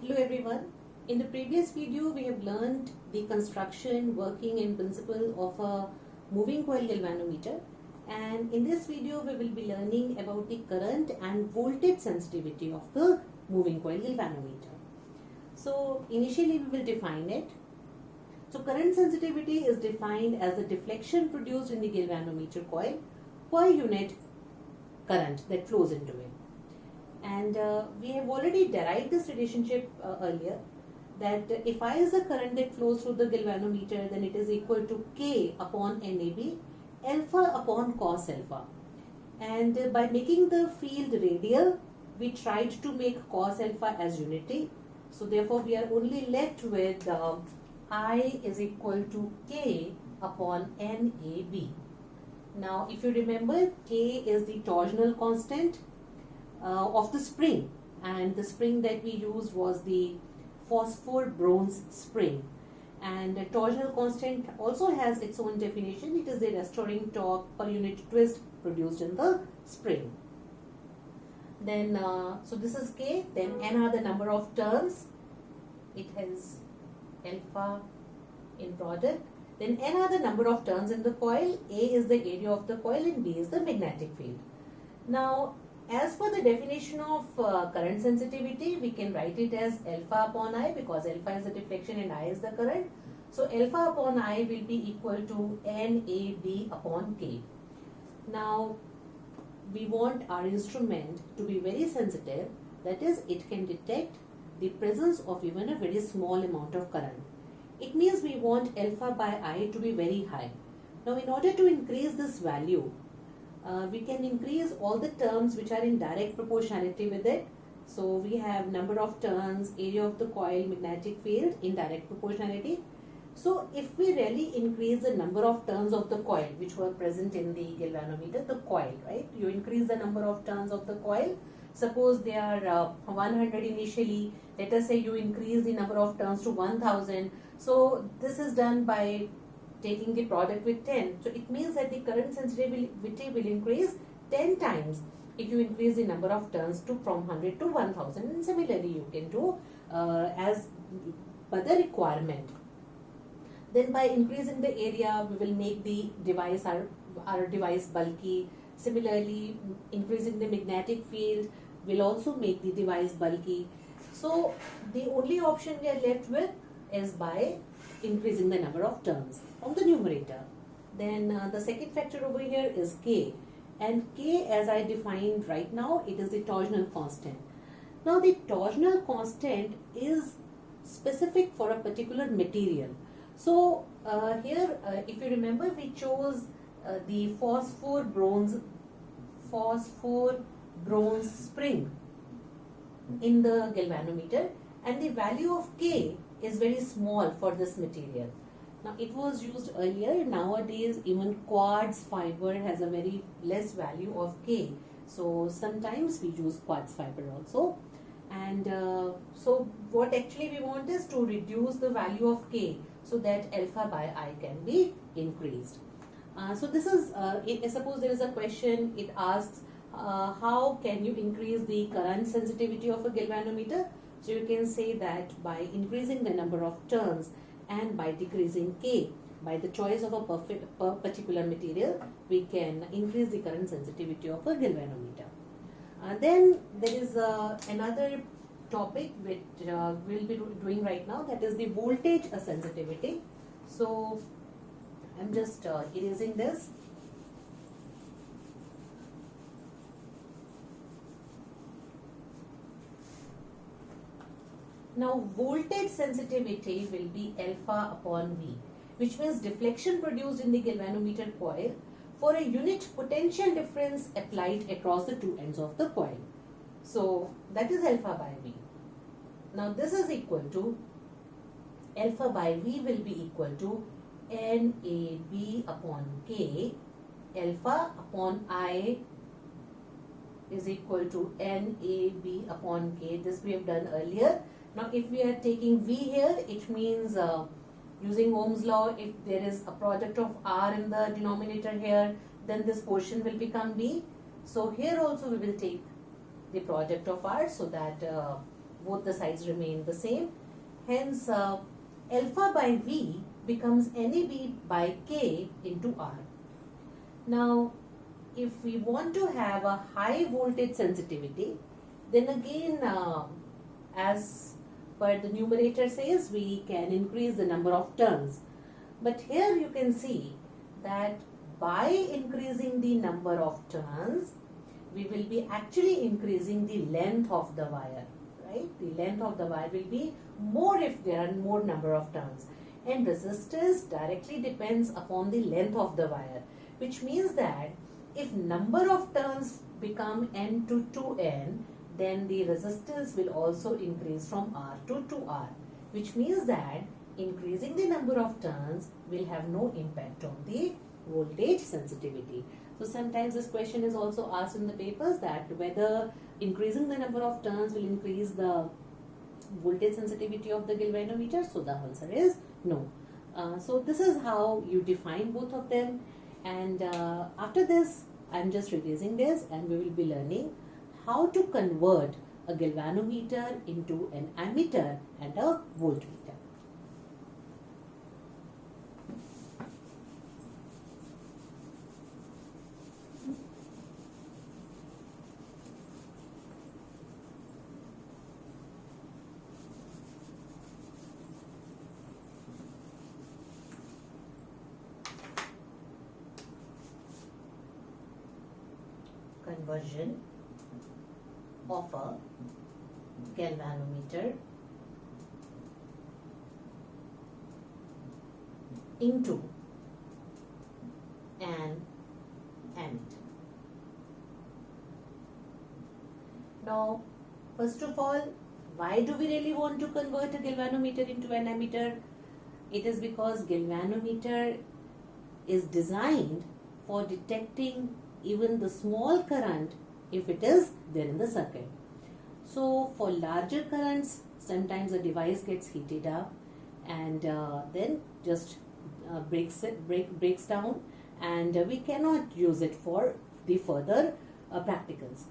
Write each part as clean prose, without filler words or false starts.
Hello everyone. In the previous video we have learned the construction, working and principle of a moving coil galvanometer, and in this video we will be learning about the current and voltage sensitivity of the moving coil galvanometer. So initially we will define it. So current sensitivity is defined as the deflection produced in the galvanometer coil per unit current that flows into it. And we have already derived this relationship earlier, that if I is the current that flows through the galvanometer, then it is equal to K upon NAB, alpha upon cos alpha. And by making the field radial, we tried to make cos alpha as unity. So therefore we are only left with I is equal to K upon NAB. Now if you remember, K is the torsional constant of the spring, and the spring that we used was the phosphor bronze spring, and the torsional constant also has its own definition. It is the restoring torque per unit twist produced in the spring. Then so this is K, then N are the number of turns, it has alpha in product, then N are the number of turns in the coil, A is the area of the coil and B is the magnetic field. Now as per the definition of current sensitivity, we can write it as alpha upon I, because alpha is the deflection and I is the current. So alpha upon I will be equal to NAB upon K. Now we want our instrument to be very sensitive, that is, it can detect the presence of even a very small amount of current. It means we want alpha by I to be very high. Now in order to increase this value, we can increase all the terms which are in direct proportionality with it. So we have number of turns, area of the coil, magnetic field in direct proportionality. So if we really increase the number of turns of the coil which were present in the galvanometer, the coil, right? You increase the number of turns of the coil. Suppose they are 100 initially. Let us say you increase the number of turns to 1000. So this is done by taking the product with 10. So it means that the current sensitivity will increase 10 times if you increase the number of turns to from 100 to 1000. And similarly you can do as per the requirement. Then by increasing the area, we will make the device, our device bulky. Similarly, increasing the magnetic field will also make the device bulky. So the only option we are left with is by increasing the number of turns from the numerator. Then the second factor over here is K, and K, as I defined right now, it is the torsional constant. Now the torsional constant is specific for a particular material. So here if you remember, we chose the phosphor bronze spring in the galvanometer, and the value of K is very small for this material. Now it was used earlier. Nowadays even quartz fiber has a very less value of K. So sometimes we use quartz fiber also. And so what actually we want is to reduce the value of K so that alpha by I can be increased. So this is, suppose there is a question, it asks how can you increase the current sensitivity of a galvanometer? So you can say that by increasing the number of turns and by decreasing K, by the choice of a particular material, we can increase the current sensitivity of a galvanometer. Then there is another topic which we'll be doing right now, that is the voltage sensitivity. So I'm just erasing this. Now voltage sensitivity will be alpha upon V, which means deflection produced in the galvanometer coil for a unit potential difference applied across the two ends of the coil. So that is alpha by V. Now this is equal to, alpha by V will be equal to NAB upon K, alpha upon I is equal to NAB upon K. This we have done earlier. Now if we are taking V here, it means using Ohm's law, if there is a product of R in the denominator here, then this portion will become V. So here also we will take the product of R so that both the sides remain the same. Hence, alpha by V becomes NAV by K into R. Now, if we want to have a high voltage sensitivity, then again, as per the numerator says, we can increase the number of turns. But here you can see that by increasing the number of turns, we will be actually increasing the length of the wire, right? The length of the wire will be more if there are more number of turns. And resistance directly depends upon the length of the wire, which means that if number of turns become N to 2N, then the resistance will also increase from R to 2R, which means that increasing the number of turns will have no impact on the voltage sensitivity. So sometimes this question is also asked in the papers, that whether increasing the number of turns will increase the voltage sensitivity of the galvanometer. So the answer is no. So this is how you define both of them. And after this, I am just revising this, and we will be learning how to convert a galvanometer into an ammeter and a voltmeter. Conversion of a galvanometer into an ammeter. Now, first of all, why do we really want to convert a galvanometer into an ammeter? It is because galvanometer is designed for detecting even the small current if it is there in the circuit. So for larger currents, sometimes a device gets heated up and then just breaks down, and we cannot use it for the further practicals.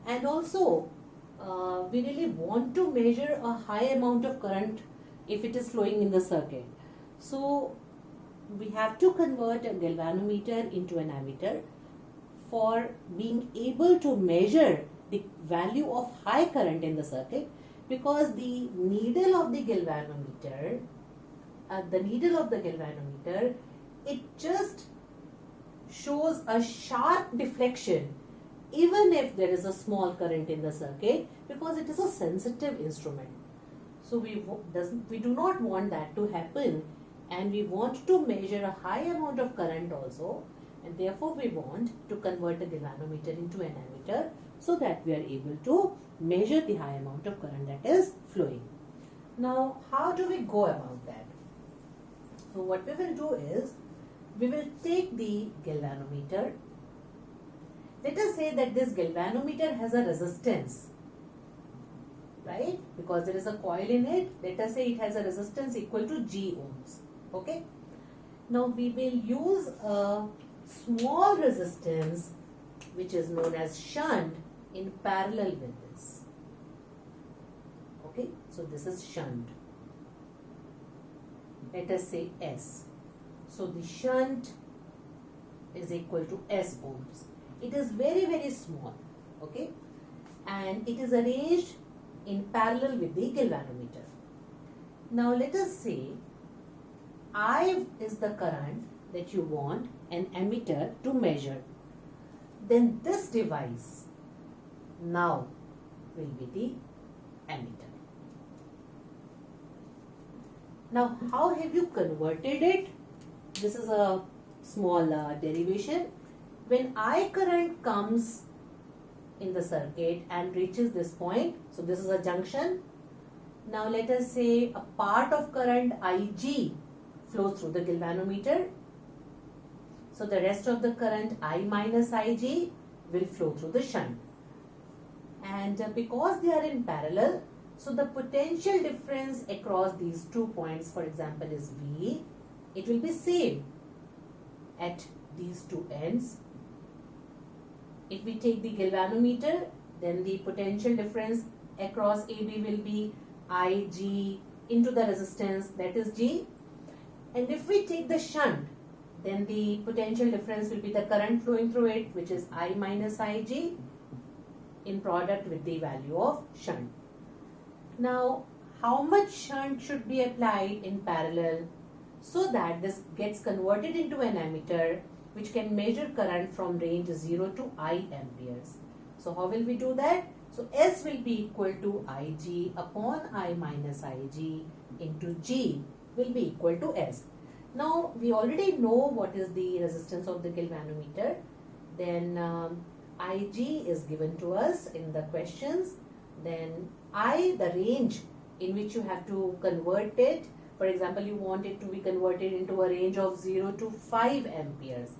And also we really want to measure a high amount of current if it is flowing in the circuit. So we have to convert a galvanometer into an ammeter for being able to measure the value of high current in the circuit, because the needle of the galvanometer, it just shows a sharp deflection even if there is a small current in the circuit, because it is a sensitive instrument. So we do not want that to happen, and we want to measure a high amount of current also, and therefore we want to convert a galvanometer into an ammeter so that we are able to measure the high amount of current that is flowing. Now, how do we go about that? So what we will do is, we will take the galvanometer. Let us say that this galvanometer has a resistance, right? Because there is a coil in it, let us say it has a resistance equal to G ohms. Okay? Now we will use a small resistance which is known as shunt in parallel with this. Okay? So this is shunt. Let us say S. So the shunt is equal to S ohms. It is very, very small. Okay? And it is arranged in parallel with the galvanometer. Now let us say I is the current that you want an ammeter to measure. Then this device now will be the ammeter. Now how have you converted it? This is a small derivation. When I current comes in the circuit and reaches this point, so this is a junction. Now let us say a part of current Ig flows through the galvanometer. So the rest of the current I minus Ig will flow through the shunt. And because they are in parallel, so the potential difference across these 2 points, for example, is V. It will be same at these two ends. If we take the galvanometer, then the potential difference across AB will be IG into the resistance, that is G. And if we take the shunt, then the potential difference will be the current flowing through it, which is I minus IG in product with the value of shunt. Now, how much shunt should be applied in parallel so that this gets converted into an ammeter which can measure current from range 0 to I amperes? So how will we do that? So S will be equal to Ig upon I minus Ig into G will be equal to S. Now we already know what is the resistance of the galvanometer. Then Ig is given to us in the questions. Then I, the range in which you have to convert it. For example, you want it to be converted into a range of 0 to 5 amperes.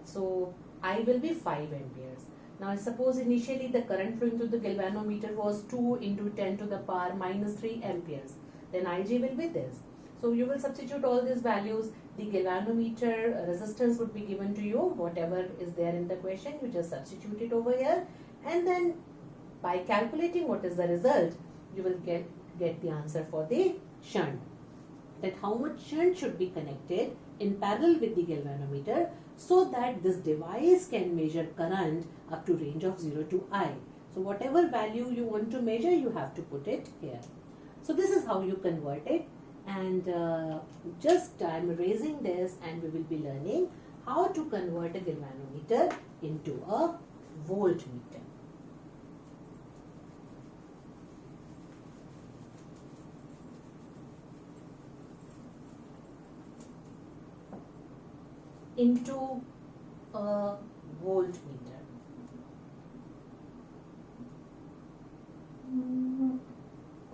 So I will be 5 amperes. Now suppose initially the current flowing through the galvanometer was 2 into 10 to the power minus 3 amperes. Then Ig will be this. So you will substitute all these values. The galvanometer resistance would be given to you, whatever is there in the question, you just substitute it over here. And then by calculating what is the result, you will get the answer for the shunt. That how much shunt should be connected in parallel with the galvanometer so that this device can measure current up to range of 0 to I. So whatever value you want to measure, you have to put it here. So this is how you convert it. And I'm erasing this, and we will be learning how to convert a galvanometer into a voltmeter. Into a voltmeter.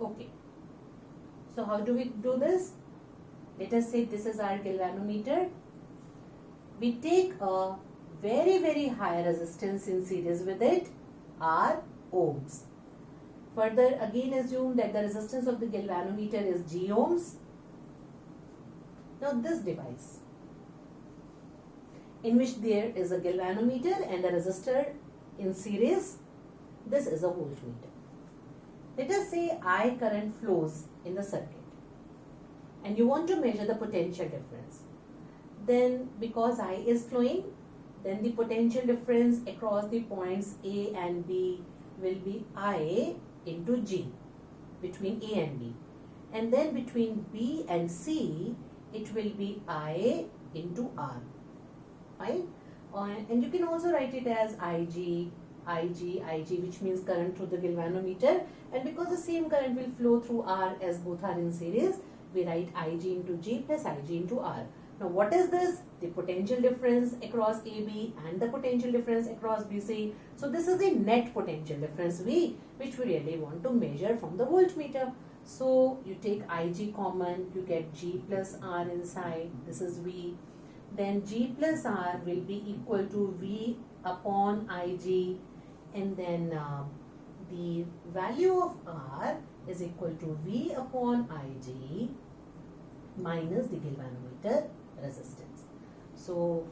Okay. So how do we do this? Let us say this is our galvanometer. We take a very, very high resistance in series with it, R ohms. Further, again assume that the resistance of the galvanometer is G ohms. Now this device, in which there is a galvanometer and a resistor in series, this is a voltmeter. Let us say I current flows in the circuit and you want to measure the potential difference. Then because I is flowing, then the potential difference across the points A and B will be I into G between A and B. And then between B and C, it will be I into R. Right? And you can also write it as IG, which means current through the galvanometer. And because the same current will flow through R as both are in series, we write Ig into G plus Ig into R. Now what is this? The potential difference across AB and the potential difference across BC. So this is the net potential difference V, which we really want to measure from the voltmeter. So you take Ig common, you get G plus R inside, this is V. Then G plus R will be equal to V upon Ig, and then the value of R is equal to V upon Ig minus the galvanometer resistance. So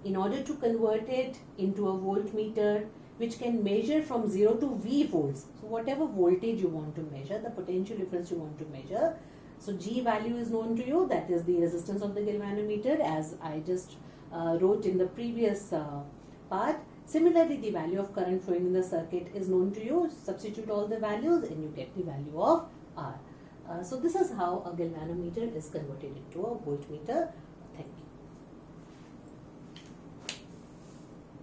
in order to convert it into a voltmeter which can measure from 0 to V volts, so whatever voltage you want to measure, the potential difference you want to measure, so G value is known to you, that is the resistance of the galvanometer, as I just wrote in the previous part. Similarly, the value of current flowing in the circuit is known to you. Substitute all the values and you get the value of R. So this is how a galvanometer is converted into a voltmeter.